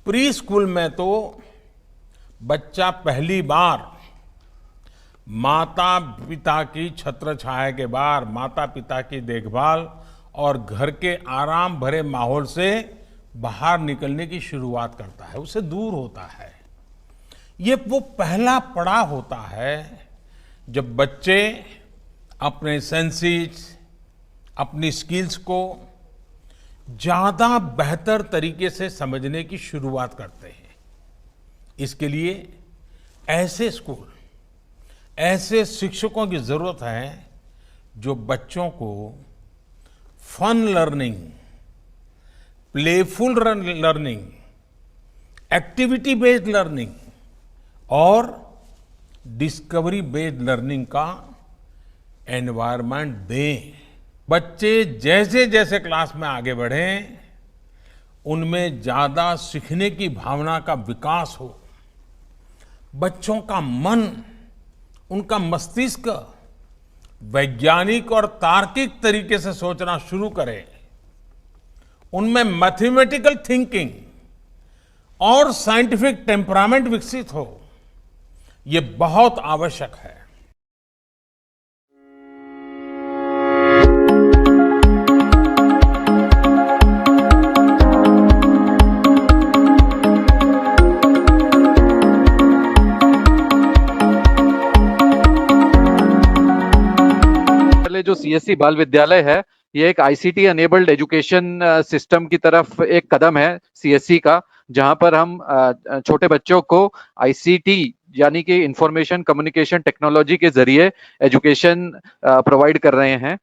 Pre school में तो बच्चा पहली बार माता पिता की छत्र छाया के बाहर माता पिता की देखभाल और घर के आराम भरे माहौल से बाहर निकलने की शुरुआत करता है, उससे दूर होता है। ये वो पहला पड़ाव होता है जब बच्चे अपने सेंसेस, अपनी स्किल्स को ज्यादा बेहतर तरीके से समझने की शुरुआत करते हैं। इसके लिए ऐसे स्कूल, ऐसे शिक्षकों की जरूरत है जो बच्चों को fun learning, playful learning, activity based learning और डिस्कवरी बेस्ड लर्निंग का एनवायरनमेंट दें। बच्चे जैसे जैसे क्लास में आगे बढ़ें, उनमें ज्यादा सीखने की भावना का विकास हो, बच्चों का मन, उनका मस्तिष्क वैज्ञानिक और तार्किक तरीके से सोचना शुरू करे, उनमें मैथमेटिकल थिंकिंग और साइंटिफिक टेम्परामेंट विकसित हो, ये बहुत आवश्यक है। जो सीएससी बाल विद्यालय है, ये एक आईसीटी अनेबल्ड एजुकेशन सिस्टम की तरफ एक कदम है सीएससी का, जहां पर हम छोटे बच्चों को आईसीटी यानी कि इंफॉर्मेशन कम्युनिकेशन टेक्नोलॉजी के जरिए एजुकेशन प्रोवाइड कर रहे हैं।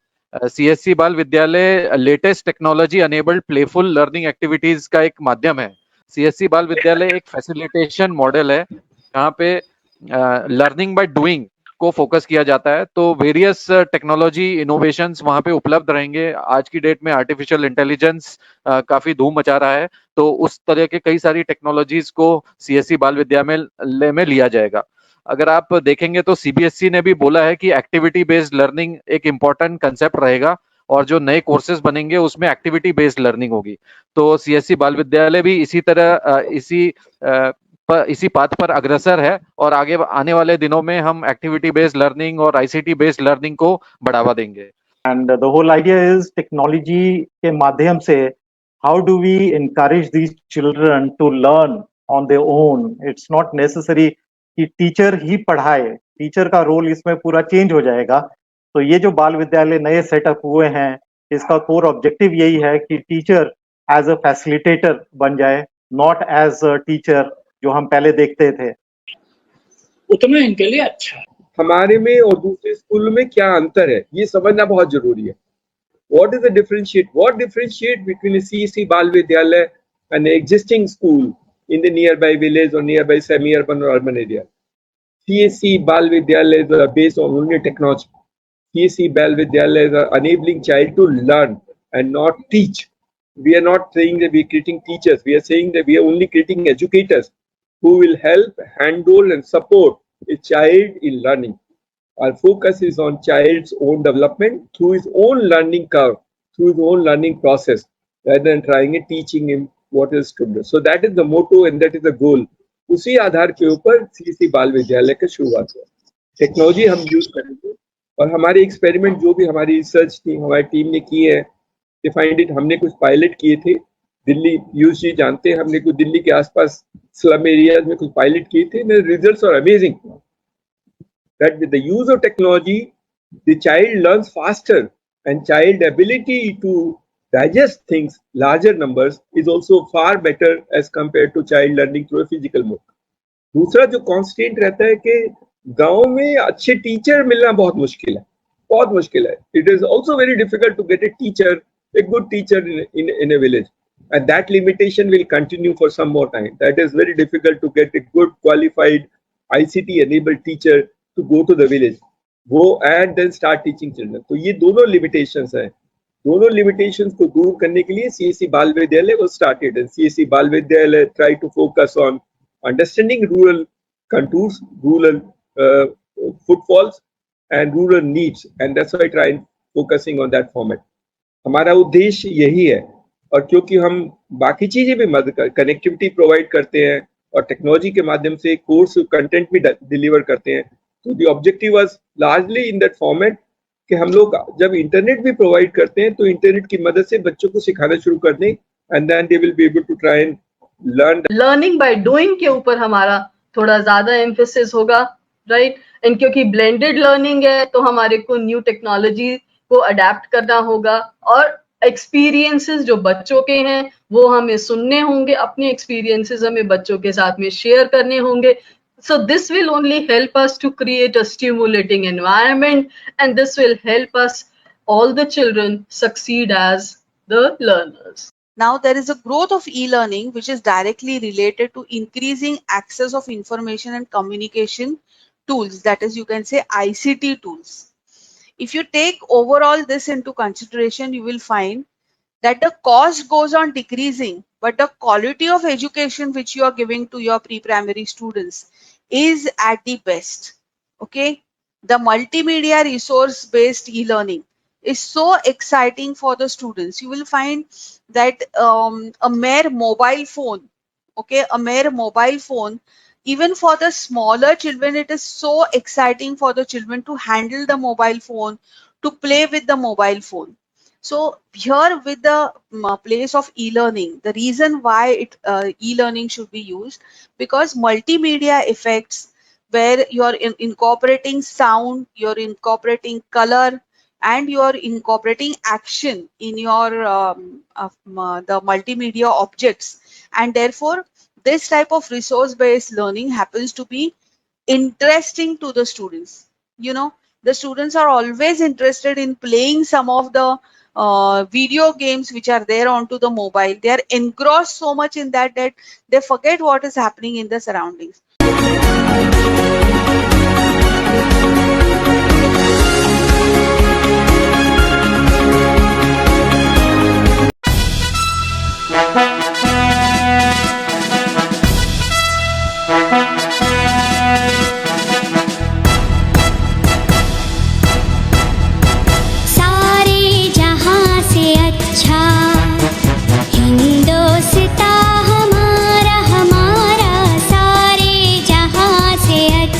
सीएससी बाल विद्यालय latest technology enabled playful learning activities का एक माध्यम है। सीएससी बाल विद्यालय एक फैसिलिटेशन मॉडल है जहाँ पे लर्निंग बाय डूइंग को फोकस किया जाता है। तो वेरियस टेक्नोलॉजी इनोवेशंस वहां पे उपलब्ध रहेंगे। आज की डेट में आर्टिफिशियल इंटेलिजेंस काफी धूम मचा रहा है, तो उस तरह के कई सारी टेक्नोलॉजीज को सीएससी बाल विद्यालय में लिया जाएगा। अगर आप देखेंगे तो सीबीएसई ने भी बोला है कि एक्टिविटी बेस्ड लर्निंग एक इम्पॉर्टेंट कंसेप्ट रहेगा और जो नए कोर्सेज बनेंगे उसमें एक्टिविटी बेस्ड लर्निंग होगी। तो सीएससी बाल विद्यालय भी इसी तरह इसी पाथ पर अग्रसर है और आगे आने वाले दिनों में हम एक्टिविटी बेस्ड लर्निंग और आईसीटी बेस्ड लर्निंग को बढ़ावा देंगे। And the whole idea is technology के माध्यम से how do we encourage these children to learn on their own. It's not necessary कि टीचर ही पढ़ाए, टीचर का रोल इसमें पूरा चेंज हो जाएगा। तो ये जो बाल विद्यालय नए सेटअप हुए हैं, इसका कोर ऑब्जेक्टिव यही है कि टीचर एज अ फैसिलिटेटर बन जाए, नॉट एज अ टीचर जो हम पहले देखते थे। उतना इनके लिए अच्छा है। हमारे में और दूसरे स्कूल में क्या अंतर है, ये समझना बहुत जरूरी है। What is the differentiate? What differentiate between a CSC Bal Vidyalaya and an existing school in the nearby village or nearby semi-urban or urban area? CSC Bal Vidyalaya is based on only technology. CSC Bal Vidyalaya is enabling child to learn and not teach. We are not saying that we are creating teachers. We are saying that we are only creating educators who will help, handle and support a child in learning. Our focus is on child's own development through his own learning curve, through his own learning process, rather than trying and teaching him what is to do. So that is the motto and that is the goal. उसी आधार के ऊपर CSC बाल विद्यालय का शुरुआत हुआ। Technology हम use करेंगे और हमारे एक्सपेरिमेंट जो भी हमारी रिसर्च टीम, हमारी टीम ने किए हैं, डिफाइंड इट, हमने कुछ पायलट किए थे दिल्ली, पीयूष जी जानते हैं, हमने कुछ दिल्ली के आसपास स्लम एरियाज में कुछ पायलट किए थे। The results are amazing. That with the use of technology, the child learns faster and child ability to digest things, larger numbers, is also far better as compared to child learning through a physical mode. दूसरा जो constant रहता है कि गांव में अच्छे teacher मिलना बहुत मुश्किल है, बहुत मुश्किल है। It is also very difficult to get a teacher, a good teacher in a village. And that limitation will continue for some more time. That is very difficult to get a good qualified ICT enabled teacher to go to the village, go and then start teaching children. तो ये दोनों limitations हैं। दोनों limitations को दूर करने के लिए CSC बाल विद्यालय was started, and CSC Bal विद्यालय try to focus on understanding rural contours, rural footfalls and rural needs, and that's why I try focusing on that format. हमारा उद्देश्य यही है और क्योंकि हम बाकी चीजें भी मदद कनेक्टिविटी प्रोवाइड करते हैं और टेक्नोलॉजी के माध्यम से कोर्स कंटेंट भी डिलीवर करते हैं, तो the objective was largely in that format कि हम लोग जब इंटरनेट भी प्रोवाइड करते हैं तो इंटरनेट की मदद से बच्चों को सिखाना शुरू कर दें and then they will be able to try and learning by doing के ऊपर हमारा थोड़ा ज्यादा एम्फेसिस होगा, राइट। एंड क्योंकि ब्लेंडेड लर्निंग है तो हमारे को न्यू टेक्नोलॉजी को अडेप्ट करना होगा और एक्सपीरियंसेस जो बच्चों के हैं वो हमें सुनने होंगे, अपने एक्सपीरियंसेस हमें बच्चों के साथ में शेयर करने होंगे. So this will only help us to create a stimulating environment, and this will help us, all the children, succeed as the learners. Now there is a growth of e-learning which is directly related to increasing access of information and communication tools, that is, you can say ICT tools. If you take overall this into consideration, you will find that the cost goes on decreasing, but the quality of education which you are giving to your pre-primary students is at the best. Okay, the multimedia resource based e-learning is so exciting for the students. You will find that a mere mobile phone, okay, a mere mobile phone, even for the smaller children, it is so exciting for the children to handle the mobile phone, to play with the mobile phone. So here with the place of e-learning, the reason why e-learning should be used, because multimedia effects where you're incorporating sound, you're incorporating color, and you're incorporating action in your the multimedia objects, and therefore this type of resource-based learning happens to be interesting to the students. You know, the students are always interested in playing some of the video games which are there onto the mobile. They are engrossed so much in that they forget what is happening in the surroundings. Hindustan हमारा हमारा सारे जहां से अच्छा.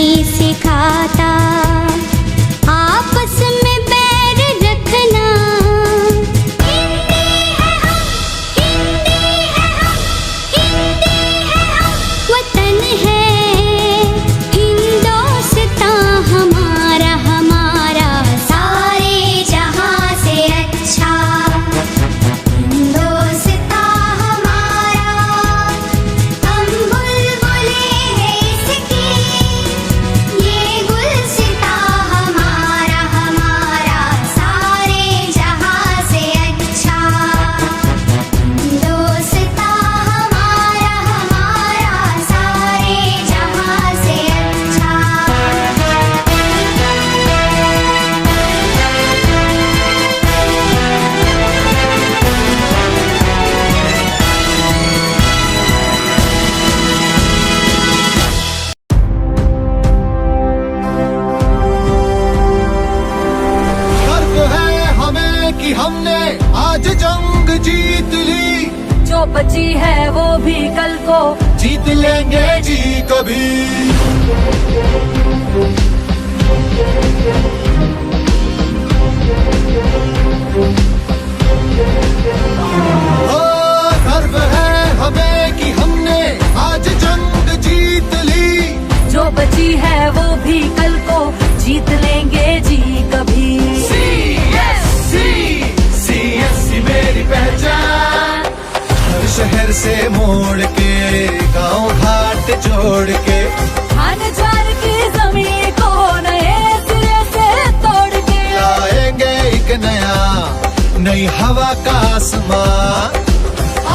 नहीं सिखाता, आपस में बैर रखना। हिंदी है हम, हिंदी है हम, हिंदी है हम, वतन है हिंदुस्तान हमारा, हमारा सारे जहां से अच्छा हिंदुस्तान हमारा। हम बुलबुलें हैं इसकी, ये गुलसितां हमारा, हमारा सारे जहां से अच्छा हिंदुस्तान हमारा, हमारा सारे जहां से अच्छा। गर्व है हमें कि हमने आज जंग जीत ली, जो बची है वो भी कल को जीत लेंगे जी कभी। ओ, गर्व है हमें कि हमने आज जंग जीत ली, जो बची है वो भी कल को जीत लेंगे जी कभी। CSC मेरी पहचान, हर शहर से मोड़ के गांव घाट जोड़ के धान ज्वार की जमीन को नए सिरे से तोड़ के लाएंगे एक नया, नई हवा का आसमां,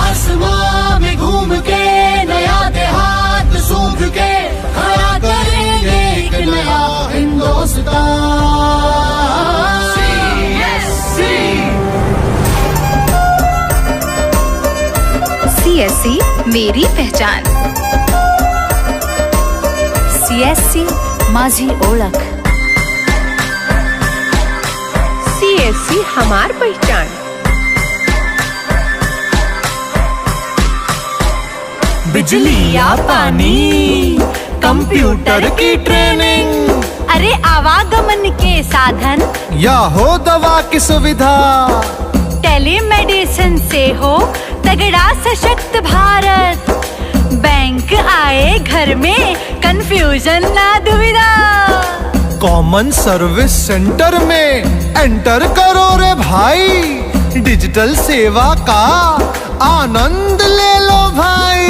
आसमां में घूम के नया देहात सूंघ के खड़ा करेंगे एक नया हिंदुस्तान। CSC मेरी पहचान, CSC माझी ओळख, CSC हमार पहचान। बिजली या पानी, कंप्यूटर की ट्रेनिंग, अरे आवागमन के साधन, या हो दवा की सुविधा, टेलीमेडिसिन से हो तगड़ा सशक्त भारत। बैंक आए घर में कंफ्यूजन ना दुविधा, कॉमन सर्विस सेंटर में एंटर करो रे भाई, डिजिटल सेवा का आनंद ले लो भाई।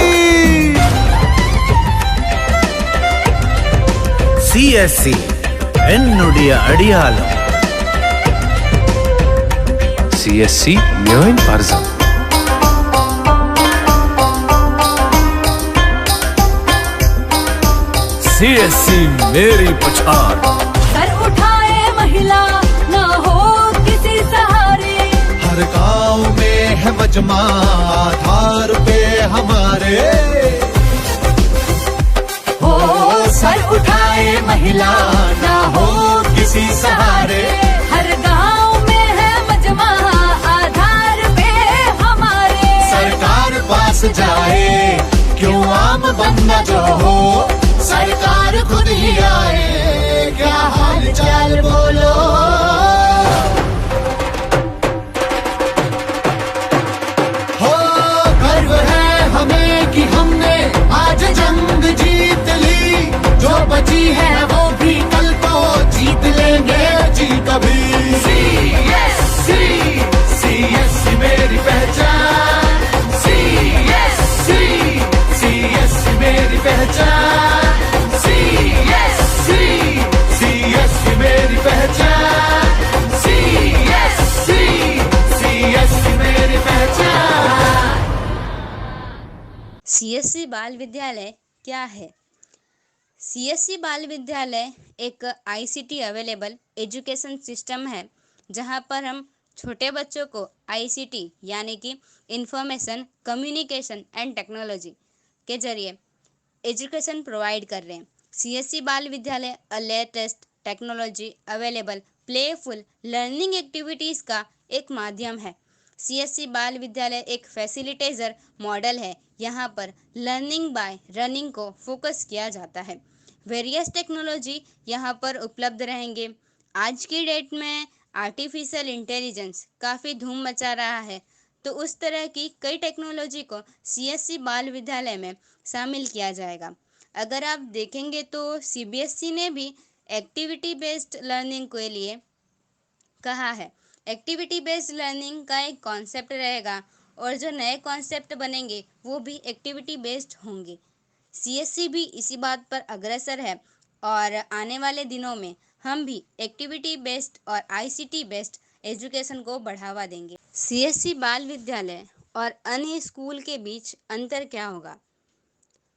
CSC എന്നുടിയ അടിയാളം, CSC Mjöin Parza. CSC मेरी पछाड़, सर उठाए महिला ना हो किसी सहारे, हर गांव में है मजमा आधार पे हमारे। हो सर उठाए महिला ना हो किसी सहारे, हर गांव में है मजमा आधार पे हमारे। सरकार पास जाए क्यों आम बंदा जो हो, सरकार खुद ही आए, क्या हाल चाल बोलो। हो गर्व है हमें कि हमने आज जंग जीत ली, जो बची है वो भी कल को जीत लेंगे जी कभी। CSC मेरी पहचान, CSC मेरी पहचान, CSC मेरी पहचान, CSC मेरी पहचान। CSC बाल विद्यालय क्या है? CSC बाल विद्यालय एक ICT अवेलेबल एजुकेशन सिस्टम है जहां पर हम छोटे बच्चों को ICT यानी कि इंफॉर्मेशन कम्युनिकेशन एंड टेक्नोलॉजी के जरिए एजुकेशन प्रोवाइड कर रहे हैं। CSC Bal Vidyalaya a latest technology available playful learning activities का एक माध्यम है। CSC बाल विद्यालय एक फैसिलिटेटर मॉडल है। यहाँ पर लर्निंग बाय रनिंग को फोकस किया जाता है। वेरियस टेक्नोलॉजी यहाँ पर उपलब्ध रहेंगे। आज की डेट में आर्टिफिशियल इंटेलिजेंस काफ़ी धूम मचा रहा है, तो उस तरह की कई टेक्नोलॉजी को सीएससी बाल विद्यालय में शामिल किया जाएगा। अगर आप देखेंगे तो सीबीएसई ने भी एक्टिविटी बेस्ड लर्निंग के लिए कहा है। एक्टिविटी बेस्ड लर्निंग का एक कॉन्सेप्ट रहेगा और जो नए कॉन्सेप्ट बनेंगे वो भी एक्टिविटी बेस्ड होंगे। सीएससी भी इसी बात पर अग्रसर है और आने वाले दिनों में हम भी एक्टिविटी बेस्ड और आईसीटी बेस्ड एजुकेशन को बढ़ावा देंगे। सीएससी बाल विद्यालय और अन्य स्कूल के बीच अंतर क्या होगा?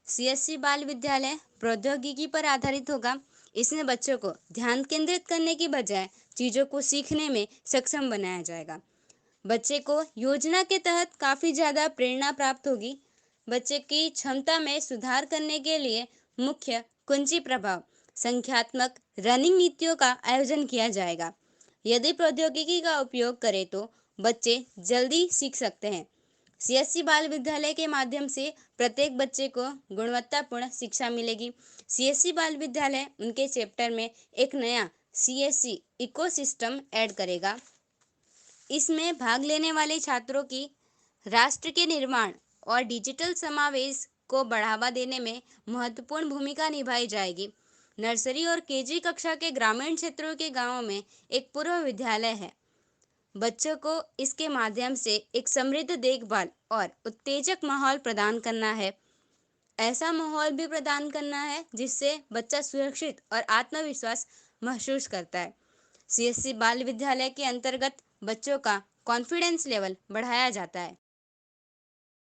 सीएससी बाल विद्यालय प्रौद्योगिकी पर आधारित होगा। इसमें बच्चों को ध्यान केंद्रित करने की बजाय चीज़ों को सीखने में सक्षम बनाया जाएगा। बच्चे को योजना के तहत काफ़ी ज़्यादा प्रेरणा प्राप्त होगी। बच्चे की क्षमता में सुधार करने के लिए मुख्य कुंजी प्रभाव संख्यात्मक रनिंग नीतियों का आयोजन किया जाएगा। यदि प्रौद्योगिकी का उपयोग करें तो बच्चे जल्दी सीख सकते हैं। सीएससी बाल विद्यालय के माध्यम से प्रत्येक बच्चे को गुणवत्तापूर्ण शिक्षा मिलेगी। सीएससी बाल विद्यालय उनके चैप्टर में एक नया सीएससी इकोसिस्टम ऐड करेगा। इसमें भाग लेने वाले छात्रों की राष्ट्र के निर्माण और डिजिटल समावेश को बढ़ावा देने में महत्वपूर्ण भूमिका निभाई जाएगी। नर्सरी और केजी कक्षा के ग्रामीण क्षेत्रों के गांवों में एक पूर्व विद्यालय है। बच्चों को इसके माध्यम से एक समृद्ध देखभाल और उत्तेजक माहौल प्रदान करना है। ऐसा माहौल भी प्रदान करना है जिससे बच्चा सुरक्षित और आत्मविश्वास महसूस करता है। सीएससी बाल विद्यालय के अंतर्गत बच्चों का कॉन्फिडेंस लेवल बढ़ाया जाता है।